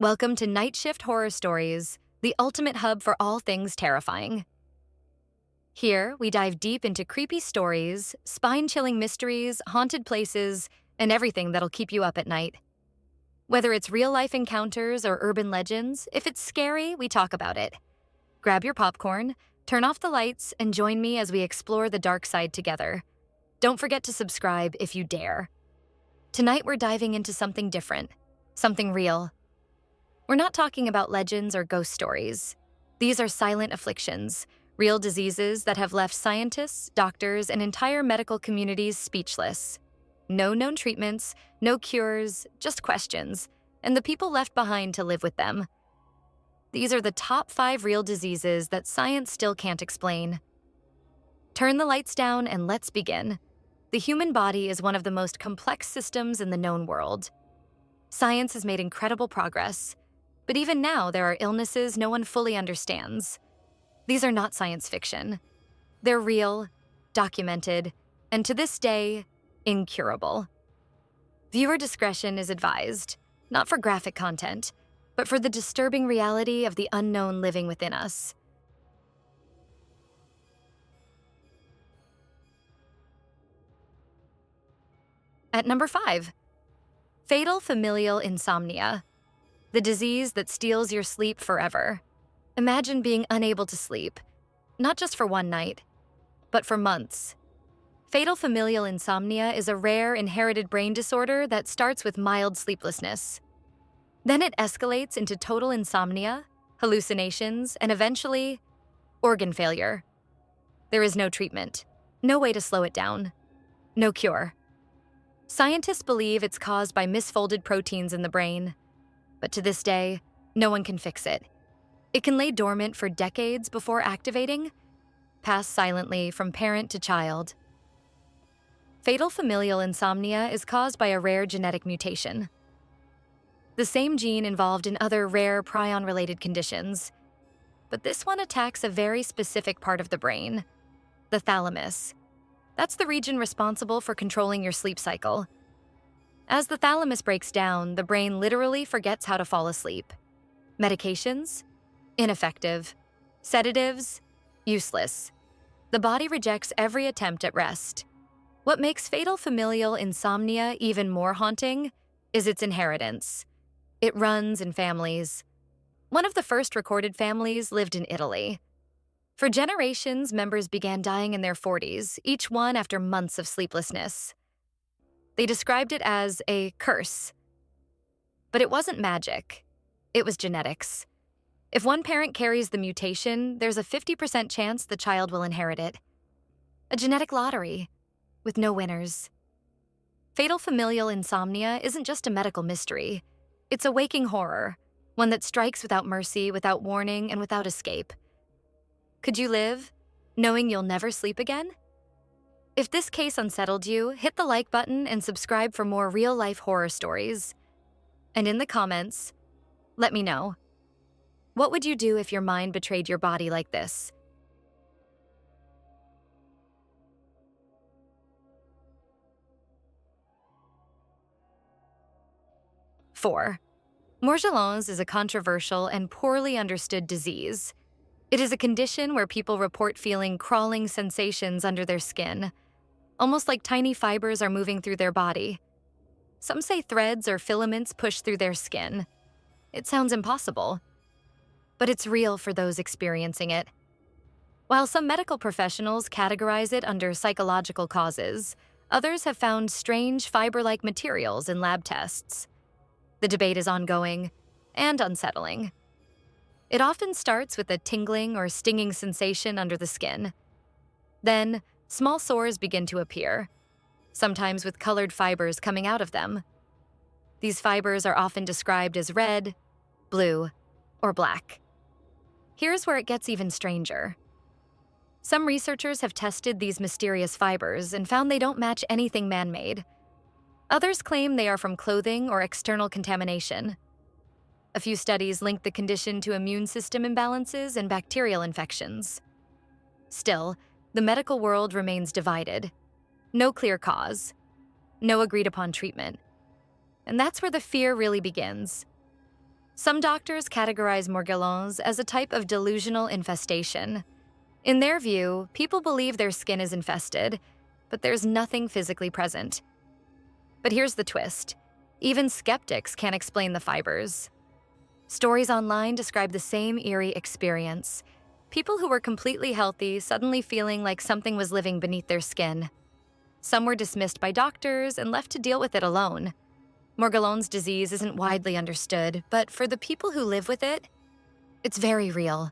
Welcome to Nightshifthorrorstories, the ultimate hub for all things terrifying. Here, we dive deep into creepy stories, spine-chilling mysteries, haunted places, and everything that'll keep you up at night. Whether it's real-life encounters or urban legends, if it's scary, we talk about it. Grab your popcorn, turn off the lights, and join me as we explore the dark side together. Don't forget to subscribe if you dare. Tonight, we're diving into something different, something real. We're not talking about legends or ghost stories. These are silent afflictions, real diseases that have left scientists, doctors, and entire medical communities speechless. No known treatments, no cures, just questions, and the people left behind to live with them. These are the top 5 real diseases that science still can't explain. Turn the lights down and let's begin. The human body is one of the most complex systems in the known world. Science has made incredible progress, but even now there are illnesses no one fully understands. These are not science fiction. They're real, documented, and to this day, incurable. Viewer discretion is advised, not for graphic content, but for the disturbing reality of the unknown living within us. At number 5, fatal familial insomnia, the disease that steals your sleep forever. Imagine being unable to sleep, not just for one night, but for months. Fatal familial insomnia is a rare inherited brain disorder that starts with mild sleeplessness. Then it escalates into total insomnia, hallucinations, and eventually, organ failure. There is no treatment, no way to slow it down, no cure. Scientists believe it's caused by misfolded proteins in the brain, but to this day, no one can fix it. It can lay dormant for decades before activating, pass silently from parent to child. Fatal familial insomnia is caused by a rare genetic mutation, the same gene involved in other rare prion-related conditions. But this one attacks a very specific part of the brain, the thalamus. That's the region responsible for controlling your sleep cycle. As the thalamus breaks down, the brain literally forgets how to fall asleep. Medications? Ineffective. Sedatives? Useless. The body rejects every attempt at rest. What makes fatal familial insomnia even more haunting is its inheritance. It runs in families. One of the first recorded families lived in Italy. For generations, members began dying in their 40s, each one after months of sleeplessness. They described it as a curse. But it wasn't magic. It was genetics. If one parent carries the mutation, there's a 50% chance the child will inherit it. A genetic lottery, with no winners. Fatal familial insomnia isn't just a medical mystery. It's a waking horror, one that strikes without mercy, without warning, and without escape. Could you live, knowing you'll never sleep again? If this case unsettled you, hit the like button and subscribe for more real-life horror stories. And in the comments, let me know. What would you do if your mind betrayed your body like this? Four, Morgellons is a controversial and poorly understood disease. It is a condition where people report feeling crawling sensations under their skin, almost like tiny fibers are moving through their body. Some say threads or filaments push through their skin. It sounds impossible, but it's real for those experiencing it. While some medical professionals categorize it under psychological causes, others have found strange fiber-like materials in lab tests. The debate is ongoing and unsettling. It often starts with a tingling or stinging sensation under the skin. Then, small sores begin to appear, sometimes with colored fibers coming out of them. These fibers are often described as red, blue, or black. Here's where it gets even stranger. Some researchers have tested these mysterious fibers and found they don't match anything man-made. Others claim they are from clothing or external contamination. A few studies link the condition to immune system imbalances and bacterial infections. Still, the medical world remains divided. No clear cause, no agreed-upon treatment. And that's where the fear really begins. Some doctors categorize morgellons as a type of delusional infestation. In their view, people believe their skin is infested, but there's nothing physically present. But here's the twist. Even skeptics can't explain the fibers. Stories online describe the same eerie experience. People who were completely healthy suddenly feeling like something was living beneath their skin. Some were dismissed by doctors and left to deal with it alone. Morgellons disease isn't widely understood, but for the people who live with it, it's very real.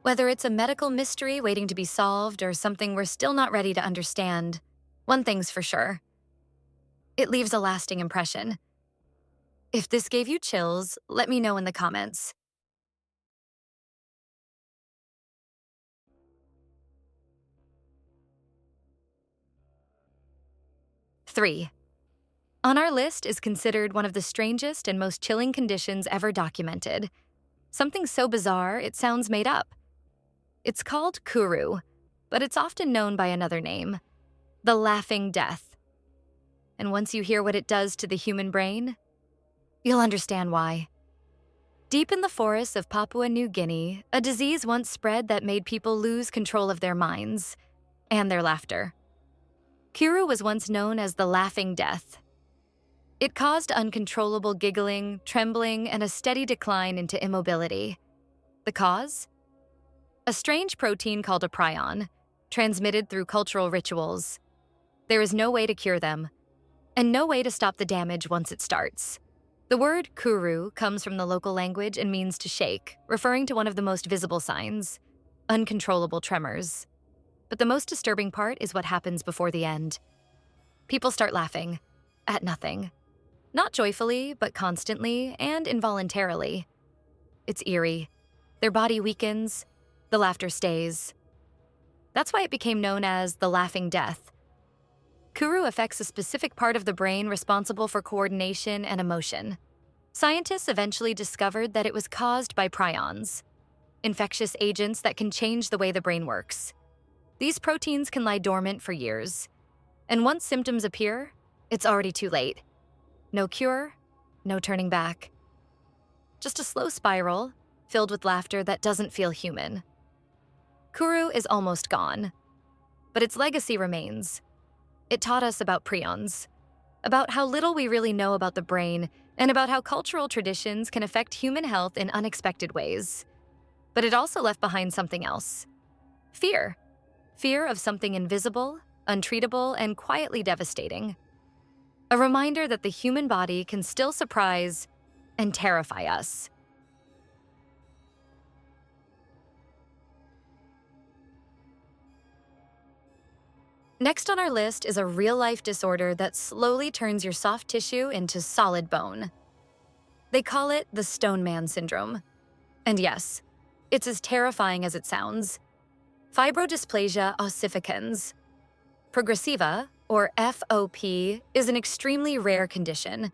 Whether it's a medical mystery waiting to be solved or something we're still not ready to understand, one thing's for sure. It leaves a lasting impression. If this gave you chills, let me know in the comments. Three. On our list is considered one of the strangest and most chilling conditions ever documented. Something so bizarre it sounds made up. It's called kuru, but it's often known by another name, the laughing death. And once you hear what it does to the human brain, you'll understand why. Deep in the forests of Papua New Guinea, a disease once spread that made people lose control of their minds and their laughter. Kuru was once known as the laughing death. It caused uncontrollable giggling, trembling, and a steady decline into immobility. The cause? A strange protein called a prion, transmitted through cultural rituals. There is no way to cure them, and no way to stop the damage once it starts. The word kuru comes from the local language and means to shake, referring to one of the most visible signs, uncontrollable tremors. But the most disturbing part is what happens before the end. People start laughing at nothing. Not joyfully, but constantly and involuntarily. It's eerie. Their body weakens, the laughter stays. That's why it became known as the laughing death. Kuru affects a specific part of the brain responsible for coordination and emotion. Scientists eventually discovered that it was caused by prions, infectious agents that can change the way the brain works. These proteins can lie dormant for years, and once symptoms appear, it's already too late. No cure, no turning back. Just a slow spiral, filled with laughter that doesn't feel human. Kuru is almost gone, but its legacy remains. It taught us about prions, about how little we really know about the brain, and about how cultural traditions can affect human health in unexpected ways. But it also left behind something else. Fear. Fear of something invisible, untreatable, and quietly devastating. A reminder that the human body can still surprise and terrify us. Next on our list is a real-life disorder that slowly turns your soft tissue into solid bone. They call it the Stone Man syndrome. And yes, it's as terrifying as it sounds. Fibrodysplasia ossificans progressiva, or FOP, is an extremely rare condition.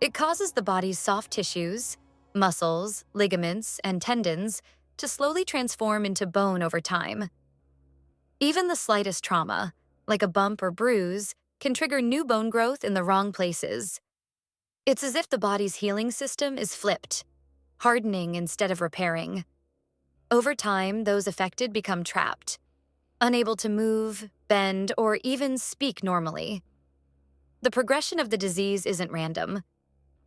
It causes the body's soft tissues, muscles, ligaments, and tendons to slowly transform into bone over time. Even the slightest trauma, like a bump or bruise, can trigger new bone growth in the wrong places. It's as if the body's healing system is flipped, hardening instead of repairing. Over time, those affected become trapped, unable to move, bend, or even speak normally. The progression of the disease isn't random.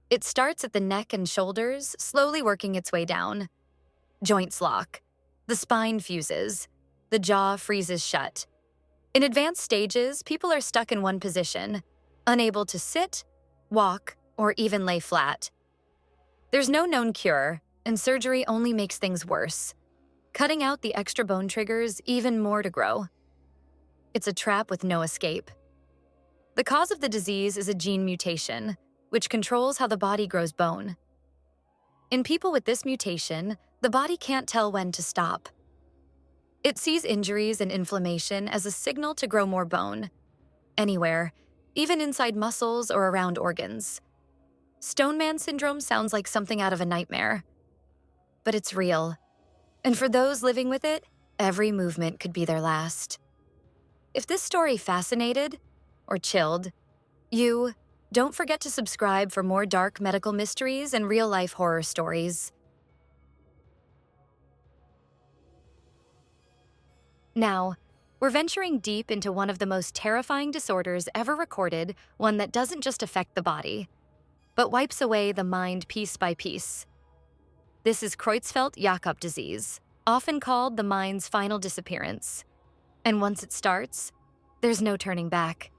It starts at the neck and shoulders, slowly working its way down. Joints lock, the spine fuses, the jaw freezes shut. In advanced stages, people are stuck in one position, unable to sit, walk, or even lay flat. There's no known cure, and surgery only makes things worse, cutting out the extra bone triggers even more to grow. It's a trap with no escape. The cause of the disease is a gene mutation, which controls how the body grows bone. In people with this mutation, the body can't tell when to stop. It sees injuries and inflammation as a signal to grow more bone, anywhere, even inside muscles or around organs. Stone Man syndrome sounds like something out of a nightmare, but it's real. And for those living with it, every movement could be their last. If this story fascinated or chilled you, Don't forget to subscribe for more dark medical mysteries and real-life horror stories. Now, we're venturing deep into one of the most terrifying disorders ever recorded, one that doesn't just affect the body, but wipes away the mind piece by piece. This is Creutzfeldt-Jakob disease, often called the mind's final disappearance. And once it starts, there's no turning back.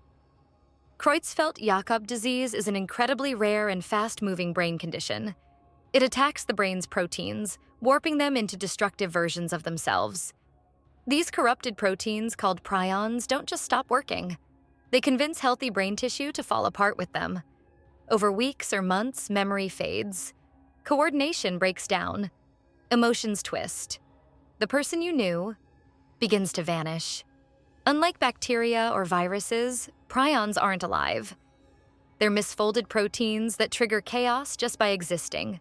Creutzfeldt-Jakob disease is an incredibly rare and fast-moving brain condition. It attacks the brain's proteins, warping them into destructive versions of themselves. These corrupted proteins, called prions, don't just stop working. They convince healthy brain tissue to fall apart with them. Over weeks or months, memory fades. Coordination breaks down. Emotions twist. The person you knew begins to vanish. Unlike bacteria or viruses, prions aren't alive. They're misfolded proteins that trigger chaos just by existing.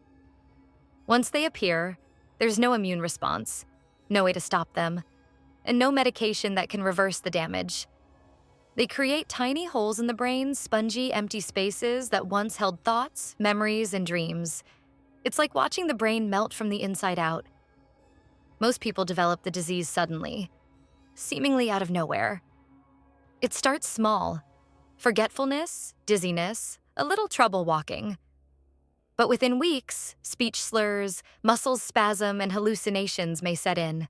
Once they appear, there's no immune response, no way to stop them, and no medication that can reverse the damage. They create tiny holes in the brain, spongy, empty spaces that once held thoughts, memories, and dreams. It's like watching the brain melt from the inside out. Most people develop the disease suddenly, seemingly out of nowhere. It starts small: forgetfulness, dizziness, a little trouble walking. But within weeks, speech slurs, muscles spasm, and hallucinations may set in.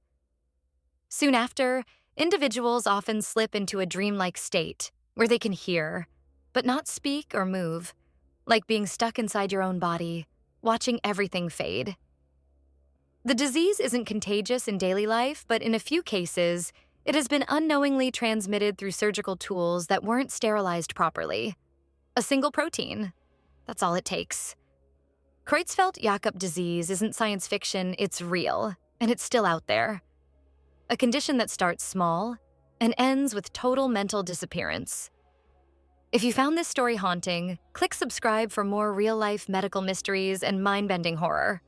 Soon after, individuals often slip into a dreamlike state where they can hear, but not speak or move, like being stuck inside your own body, watching everything fade. The disease isn't contagious in daily life, but in a few cases, it has been unknowingly transmitted through surgical tools that weren't sterilized properly. A single protein. That's all it takes. Creutzfeldt-Jakob disease isn't science fiction, it's real, and it's still out there. A condition that starts small and ends with total mental disappearance. If you found this story haunting, click subscribe for more real-life medical mysteries and mind-bending horror.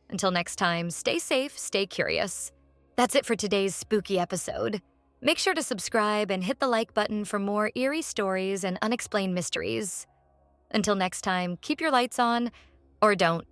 Until next time, stay safe, stay curious. That's it for today's spooky episode. Make sure to subscribe and hit the like button for more eerie stories and unexplained mysteries. Until next time, keep your lights on, or don't.